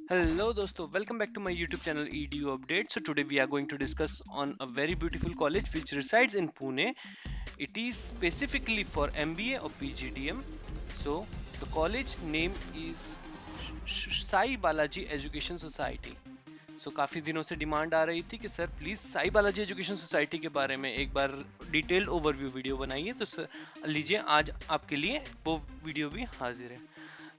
Hello dosto, welcome back to my YouTube channel EDU Update. So today we are going to discuss on a very beautiful college which resides in Pune. It is specifically for MBA or PGDM. So the college name is Sai Balaji Education Society. सो काफ़ी दिनों से demand आ रही थी कि sir please Sai Balaji education society के बारे में एक बार डिटेल्ड ओवरव्यू वीडियो बनाइए। तो सर लीजिए, आज आपके लिए वो वीडियो भी हाजिर है।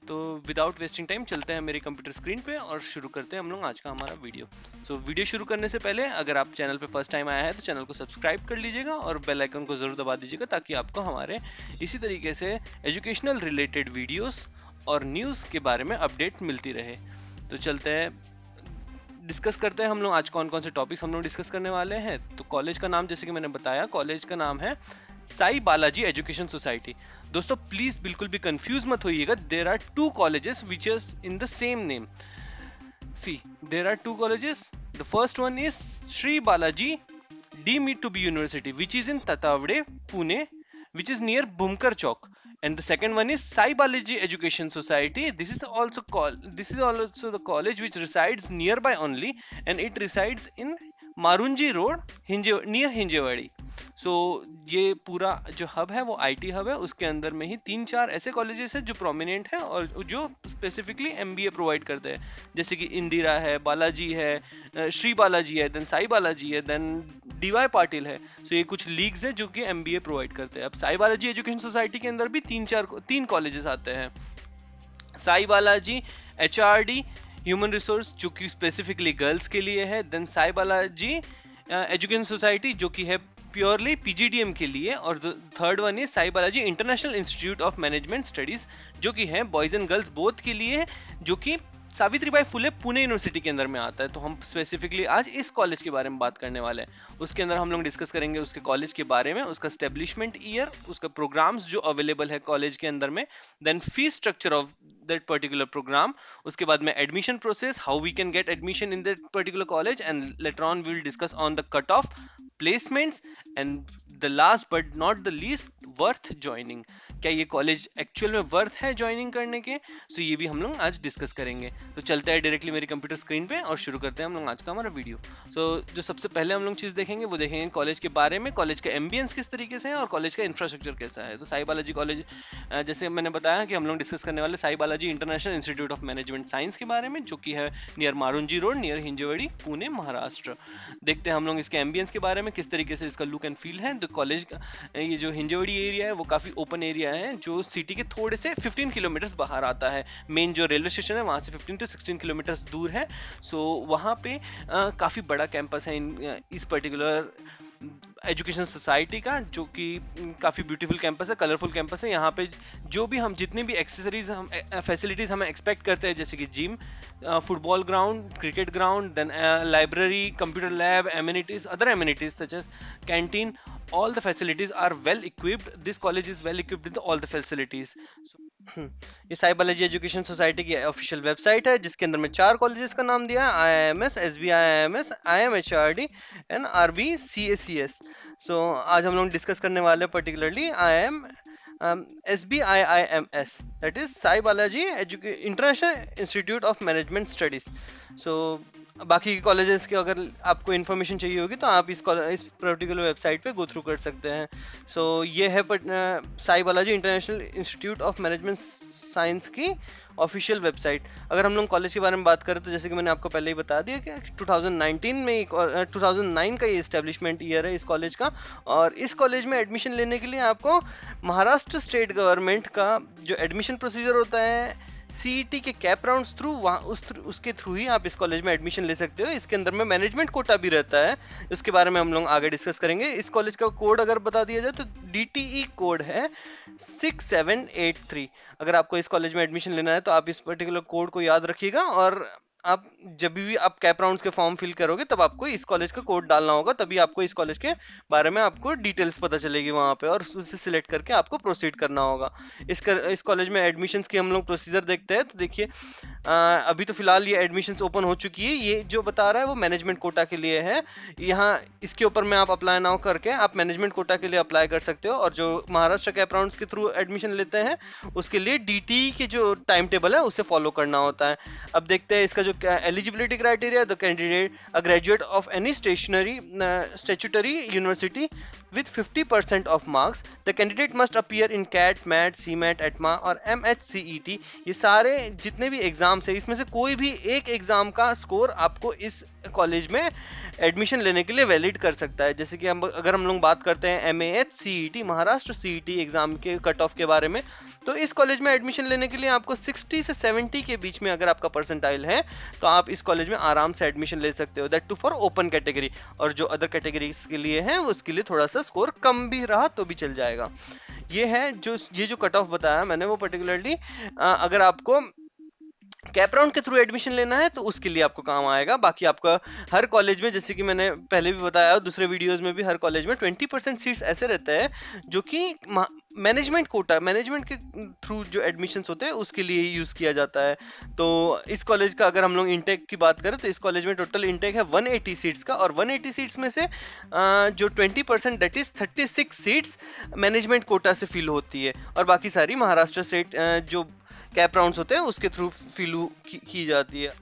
तो विदाउट वेस्टिंग टाइम चलते हैं मेरी कंप्यूटर स्क्रीन पे और शुरू करते हैं हम लोग आज का हमारा वीडियो। वीडियो शुरू करने से पहले अगर आप चैनल पे फर्स्ट टाइम आया है तो चैनल को सब्सक्राइब कर लीजिएगा और बेल आइकन को ज़रूर दबा दीजिएगा ताकि आपको हमारे इसी तरीके से एजुकेशनल रिलेटेड वीडियोस और न्यूज़ के बारे में अपडेट मिलती रहे। तो चलते हैं, डिस्कस करते हैं हम लोग आज कौन कौन से टॉपिक्स हम लोग डिस्कस करने वाले हैं। तो कॉलेज का नाम, जैसे कि मैंने बताया, कॉलेज का नाम है साई बालाजी एजुकेशन सोसाइटी। दोस्तों प्लीज बिल्कुल भी कंफ्यूज मत होइएगा। There are two colleges which is in the same name. See, there are two colleges. The first one is Shri Balaji deemed to be university which is in Tathawade, Pune, which is near Bhumkar Chowk, and the second one is Sai Balaji Education Society. This is also the college which resides nearby only, and it resides in Marunji Road, near Hinjewadi. सो ये पूरा जो hub है वो IT hub है। उसके अंदर में ही 3-4 ऐसे कॉलेजेस हैं जो प्रोमिनेंट हैं और जो स्पेसिफिकली एमबीए प्रोवाइड करते हैं, जैसे कि इंदिरा है, बालाजी है, श्री बालाजी है, देन साई बालाजी है, देन डीवाई पाटिल है। सो ये कुछ लीग्स हैं जो कि एमबीए प्रोवाइड करते हैं। अब साई बालाजी एजुकेशन सोसाइटी के अंदर भी 3 कॉलेजेस आते हैं। Sai Balaji HRD human resource, जो कि स्पेसिफिकली गर्ल्स के लिए है। Then Sai Balaji education society जो कि है प्योरली पीजीडीएम के लिए। और third one is Sai Balaji international institute of management studies जो कि है बॉयज एंड गर्ल्स बोथ के लिए, जो कि सावित्रीबाई फुले पुणे यूनिवर्सिटी के अंदर में आता है। तो हम स्पेसिफिकली आज इस कॉलेज के बारे में बात करने वाले हैं। उसके अंदर हम लोग डिस्कस करेंगे उसके कॉलेज के बारे में, उसका स्टेब्लिशमेंट ईयर, उसका प्रोग्राम्स जो अवेलेबल है कॉलेज के अंदर में, then fees structure of that particular program, उसके बाद में admission process, how we can get admission in that particular college, and later on we will discuss on the cut off placements, and the last but not the least, worth joining. क्या ये college actual में worth है joining करने के? सो ये भी हम लोग आज डिस्कस करेंगे। तो चलते हैं डायरेक्टली मेरी कंप्यूटर स्क्रीन पे और शुरू करते हैं हम लोग आज का हमारा वीडियो। जो सबसे पहले हम लोग चीज़ देखेंगे वो देखेंगे कॉलेज के बारे में, कॉलेज का एम्बियंस किस तरीके से है और कॉलेज का इंफ्रास्ट्रक्चर कैसा है। तो साई बालाजी कॉलेज, जैसे मैंने बताया कि हम लोग डिस्कस करने वाले Sai Balaji international institute of management science के बारे में, जो कि है near Marunji road, near Hinjewadi, Pune, Maharashtra. देखते हैं हम लोग इसके एम्बियंस के बारे में, किस तरीके से इसका लुक एंड फील है। तो कॉलेज ये जो हिंजवड़ी एरिया है वो काफ़ी ओपन एरिया है, जो सिटी के थोड़े से 15 किलोमीटर्स बाहर आता है। मेन जो रेलवे स्टेशन है वहाँ से 15 to 16 किलोमीटर्स दूर है। सो वहाँ पे काफ़ी बड़ा कैंपस है इस पर्टिकुलर एजुकेशन सोसाइटी का, जो कि काफ़ी ब्यूटीफुल कैंपस है, कलरफुल कैंपस है। यहाँ पे जो भी हम जितनी भी एक्सेसरीज हम फैसिलिटीज़ हमें एक्सपेक्ट करते हैं, जैसे कि gym, football ground, cricket ground, then library, computer lab, amenities, other amenities such as canteen, all the facilities are well equipped. This college is well equipped with all the facilities. ये Sai Balaji education society की official website है, जिसके अंदर में 4 colleges का नाम दिया है: IIMS, SBIIMS, IMHRD and RBCACS। So आज हम लोग डिस्कस करने वाले particularly SBIIMS, that is Sai Balaji international institute of management studies. So बाकी के कॉलेजेस के अगर आपको इन्फॉर्मेशन चाहिए होगी तो आप इस पर्टिकुलर वेबसाइट पे गो थ्रू कर सकते हैं। सो ये है Sai Balaji international institute of management science की ऑफिशियल वेबसाइट। अगर हम लोग कॉलेज के बारे में बात करें तो जैसे कि मैंने आपको पहले ही बता दिया कि 2009 का ये इस्टेब्लिशमेंट ईयर है इस कॉलेज का। और इस कॉलेज में एडमिशन लेने के लिए आपको महाराष्ट्र स्टेट गवर्नमेंट का जो एडमिशन प्रोसीजर होता है सीईटी के कैप राउंड्स थ्रू, वहाँ उसके थ्रू ही आप इस कॉलेज में एडमिशन ले सकते हो। इसके अंदर में मैनेजमेंट कोटा भी रहता है, उसके बारे में हम लोग आगे डिस्कस करेंगे। इस कॉलेज का कोड अगर बता दिया जाए तो DTE कोड है 6783। अगर आपको इस कॉलेज में एडमिशन लेना है तो आप इस पर्टिकुलर कोड को याद रखिएगा, और आप जब भी आप कैप राउंड्स के फॉर्म फिल करोगे तब आपको इस कॉलेज का कोड डालना होगा, तभी आपको इस कॉलेज के बारे में आपको डिटेल्स पता चलेगी वहाँ पे, और उससे सिलेक्ट करके आपको प्रोसीड करना होगा। इस कॉलेज में एडमिशन्स की हम लोग प्रोसीजर देखते हैं। तो देखिए, अभी तो फिलहाल ये एडमिशन्स ओपन हो चुकी है। ये जो बता रहा है वो मैनेजमेंट कोटा के लिए है। यहाँ इसके ऊपर में आप अप्लाई नाउ करके आप मैनेजमेंट कोटा के लिए अप्लाई कर सकते हो, और जो महाराष्ट्र कैप राउंड्स के थ्रू एडमिशन लेते हैं उसके लिए डीटी के जो टाइम टेबल है उसे फॉलो करना होता है। अब देखते हैं इसका जो eligibility criteria. The candidate a graduate of any statutory university with 50% of marks, the candidate must appear in CAT, MAT, CMAT, ETMA और MHCET। ये सारे जितने भी एग्जाम्स है इसमें से कोई भी एक एग्जाम का स्कोर आपको इस कॉलेज में एडमिशन लेने के लिए वैलिड कर सकता है। जैसे कि अगर हम लोग बात करते हैं MAHCET महाराष्ट्र CET एग्जाम के कट ऑफ के बारे में, तो इस कॉलेज में एडमिशन लेने के लिए आपको 60 से 70 के बीच में अगर आपका परसेंटाइल है तो आप इस कॉलेज में आराम से एडमिशन ले सकते हो, that too for open category. और जो अदर कैटेगरीज के लिए है उसके लिए थोड़ा सा स्कोर कम भी रहा तो भी चल जाएगा। ये है जो कट ऑफ बताया मैंने वो पर्टिकुलरली अगर आपको कैप राउंड के थ्रू एडमिशन लेना है तो उसके लिए आपको काम आएगा। बाकी आपका हर कॉलेज में, जैसे कि मैंने पहले भी बताया दूसरे वीडियोस में भी, हर कॉलेज में 20% सीट्स ऐसे रहते हैं जो कि मैनेजमेंट कोटा, मैनेजमेंट के थ्रू जो एडमिशन्स होते हैं उसके लिए यूज़ किया जाता है। तो इस कॉलेज का अगर हम लोग इंटेक की बात करें तो इस कॉलेज में टोटल इंटेक है 180 सीट्स का, और 180 सीट्स में से जो 20% that is 36 seats management quota से फिल होती है, और बाकी सारी महाराष्ट्र स्टेट जो कैप राउंड्स होते हैं उसके थ्रू फिल की जाती है।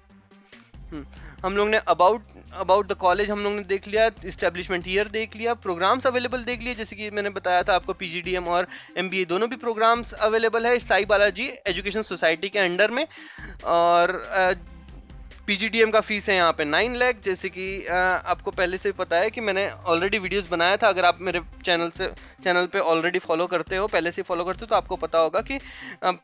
हम लोग ने अबाउट द कॉलेज हम लोग ने देख लिया, इस्टेब्लिशमेंट ईयर देख लिया, प्रोग्राम्स अवेलेबल देख लिए। जैसे कि मैंने बताया था आपको PGDM और MBA दोनों भी प्रोग्राम्स अवेलेबल है साई बालाजी एजुकेशन सोसाइटी के अंडर में। और PGDM का फीस है यहाँ पे 9 लाख। जैसे कि आपको पहले से पता है कि मैंने ऑलरेडी वीडियोस बनाया था, अगर आप मेरे चैनल पे ऑलरेडी फॉलो करते हो, पहले से फॉलो करते हो तो आपको पता होगा कि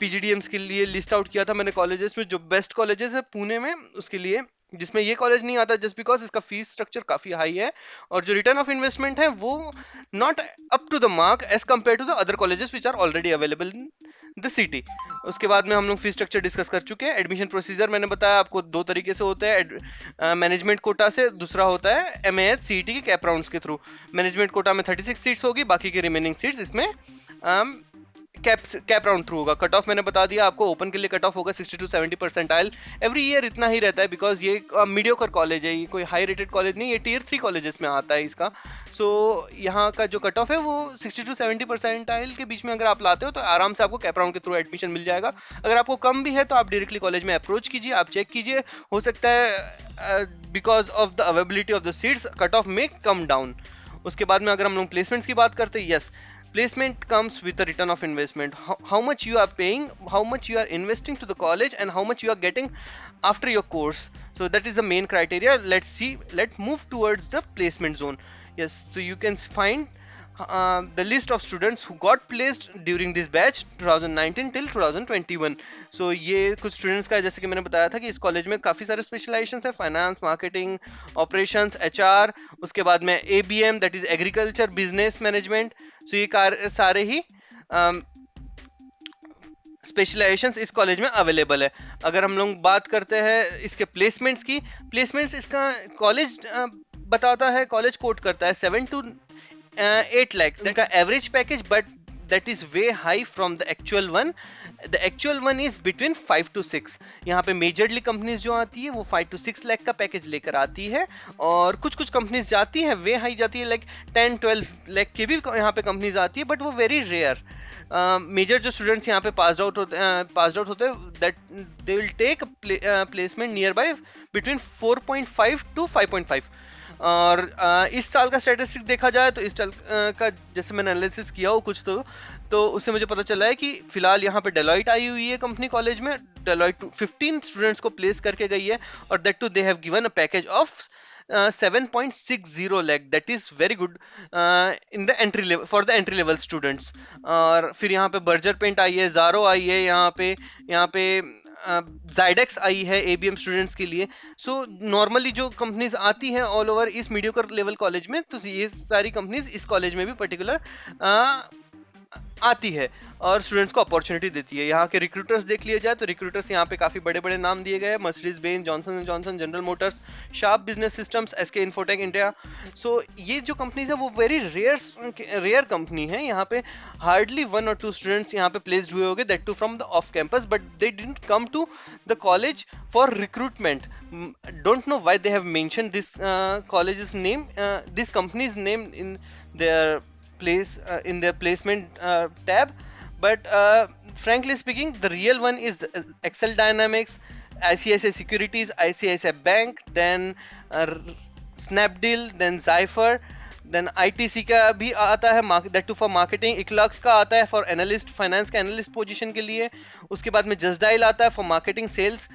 PGDMs के लिए लिस्ट आउट किया था मैंने कॉलेजेस में, जो बेस्ट कॉलेजेस है पुणे में उसके लिए, जिसमें ये कॉलेज नहीं आता जस्ट बिकॉज इसका फीस स्ट्रक्चर काफ़ी हाई है और जो रिटर्न ऑफ इन्वेस्टमेंट है वो not up to the mark as compare to the other colleges which are already available in the city. उसके बाद में हम लोग फीस स्ट्रक्चर डिस्कस कर चुके हैं। एडमिशन प्रोसीजर मैंने बताया आपको 2 तरीके से होता है, मैनेजमेंट कोटा से, दूसरा होता है MAHCET के कैप राउंड्स के थ्रू। मैनेजमेंट कोटा में 36 सीट्स होगी, बाकी के रिमेनिंग सीट्स इसमें कैप राउंड थ्रू होगा। कट ऑफ मैंने बता दिया आपको, ओपन के लिए कट ऑफ होगा 60 to 70 परसेंटाइल। एवरी ईयर इतना ही रहता है बिकॉज ये मीडियोकर कॉलेज है, ये कोई हाई रेटेड कॉलेज नहीं, ये टियर 3 कॉलेजेस में आता है इसका। सो यहाँ का जो कट ऑफ है वो 60 to 70 परसेंटाइल के बीच में अगर आप लाते हो तो आराम से आपको कैप राउंड के थ्रू एडमिशन मिल जाएगा। अगर आपको कम भी है तो आप डायरेक्टली कॉलेज में अप्रोच कीजिए, आप चेक कीजिए, हो सकता है because of the availability of the seats cut off में कम डाउन। उसके बाद में अगर हम लोग प्लेसमेंट्स की बात करते हैं, yes, placement comes with a return of investment. How much you are paying, how much you are investing to the college, and how much you are getting after your course. So that is the main criteria. Let's move towards the placement zone. Yes, so you can find the list of students who got placed during this batch 2019 till 2021. So ये कुछ students का है, जैसे कि मैंने बताया था कि इस कॉलेज में काफ़ी सारे स्पेशलाइजेशंस है, फाइनेंस, मार्केटिंग, ऑपरेशंस, HR, उसके बाद में ABM that is agriculture business management. So ये सारे ही स्पेशलाइजेशंस इस कॉलेज में अवेलेबल है। अगर हम लोग बात करते हैं इसके प्लेसमेंट्स की, प्लेसमेंट्स इसका कॉलेज बताता है, कॉलेज कोट करता है 7 to 8 लाख का average package, but that is way high from the actual one. The actual one is between 5 to 6। यहाँ पे मेजरली कंपनीज जो आती है वो 5 to 6 लाख का पैकेज लेकर आती है, और कुछ कंपनीज जाती है वे हाई जाती है, लाइक 10-12 लाख की भी यहाँ पे कंपनीज आती है, बट वो वेरी रेयर। मेजर जो स्टूडेंट्स यहाँ पे पास आउट होते हैं that they will take placement near by between 4.5 to 5.5। और इस साल का स्टैटिस्टिक देखा जाए तो इस साल का जैसे मैंने एनालिसिस किया हो कुछ तो उससे मुझे पता चला है कि फिलहाल यहाँ पे डेलॉइट आई हुई है कंपनी कॉलेज में। डेलॉइट 15 स्टूडेंट्स को प्लेस करके गई है, और that too they have given a package of 7.60 lakh, that is very good in the entry level for the entry level students. और फिर यहाँ पे बर्जर पेंट आई है, ज़ारो आई है, यहाँ पे ज़ाइडेक्स आई है ABM स्टूडेंट्स के लिए। सो नॉर्मली जो कंपनीज आती हैं ऑल ओवर इस मीडियोकर लेवल कॉलेज में, तो ये सारी कंपनीज इस कॉलेज में भी पर्टिकुलर आती है और स्टूडेंट्स को अपॉर्चुनिटी देती है। यहाँ के रिक्रूटर्स देख लिया जाए तो रिक्रूटर्स यहाँ पे काफ़ी बड़े बड़े नाम दिए गए हैं, Mercedes Benz, Johnson and Johnson, General Motors, Sharp business systems, SK Infotech India. So ये जो कंपनीज है वो वेरी रेयर कंपनी है। यहाँ पे हार्डली 1 or 2 स्टूडेंट्स यहाँ पे प्लेस्ड हुए होंगे, that too from the off campus, but they didn't come to the college for recruitment. Don't know why they have mentioned this college's name, this company's name in their place, in their placement tab, but frankly speaking the real one is Excel Dynamics, ICICI Securities, ICICI Bank, then Snapdeal, then Zypher, then ITC का भी आता है, that too for marketing, eClerx का आता है for analyst, finance का analyst position के लिए, उसके बाद में जस्ट डायल आता है फॉर मार्केटिंग सेल्स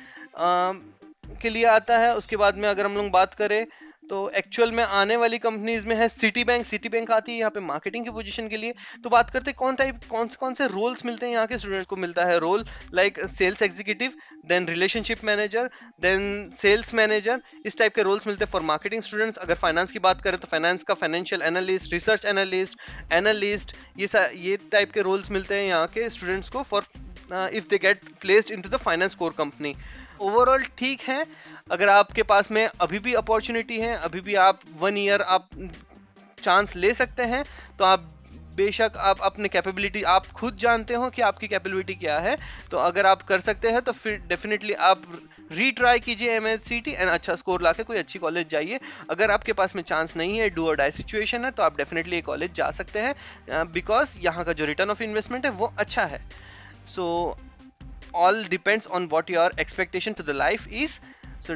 के लिए आता है। उसके बाद में अगर हम लोग बात करें तो एक्चुअल में आने वाली कंपनीज में है सिटी बैंक आती है यहाँ पे मार्केटिंग की पोजीशन के लिए। तो बात करते हैं कौन से रोल्स मिलते हैं यहाँ के स्टूडेंट को। मिलता है role like sales executive, then relationship manager, then sales manager, इस टाइप के रोल्स मिलते हैं फॉर मार्केटिंग स्टूडेंट्स। अगर फाइनेंस की बात करें तो फाइनेंस का फाइनेंशियल एनालिस्ट, रिसर्च एनालिस्ट, ये टाइप के रोल्स मिलते हैं यहाँ के स्टूडेंट्स को for if they get placed into the finance core company. Overall ठीक है, अगर आपके पास में अभी भी अपॉर्चुनिटी है, अभी भी आप 1 ईयर आप चांस ले सकते हैं, तो आप बेशक आप अपने कैपेबिलिटी आप खुद जानते हो कि आपकी कैपेबिलिटी क्या है। तो अगर आप कर सकते हैं तो फिर डेफिनेटली आप रीट्राई कीजिए MHCT एंड अच्छा स्कोर लाके कोई अच्छी कॉलेज जाइए। अगर आपके पास में चांस नहीं है, डू और डाई सिचुएशन है, तो आप डेफिनेटली ये कॉलेज जा सकते हैं बिकॉज यहाँ का जो रिटर्न ऑफ इन्वेस्टमेंट है वो अच्छा है। सो all depends on what your expectation to the life is. So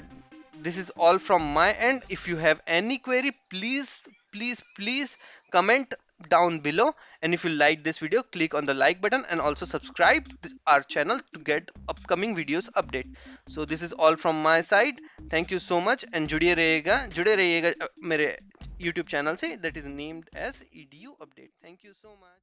this is all from my end. If you have any query, please comment down below, and if you like this video, click on the like button and also subscribe our channel to get upcoming videos update. So this is all from my side. Thank you so much and जुड़े रहिएगा मेरे YouTube channel से, that is named as EDU update. Thank you so much.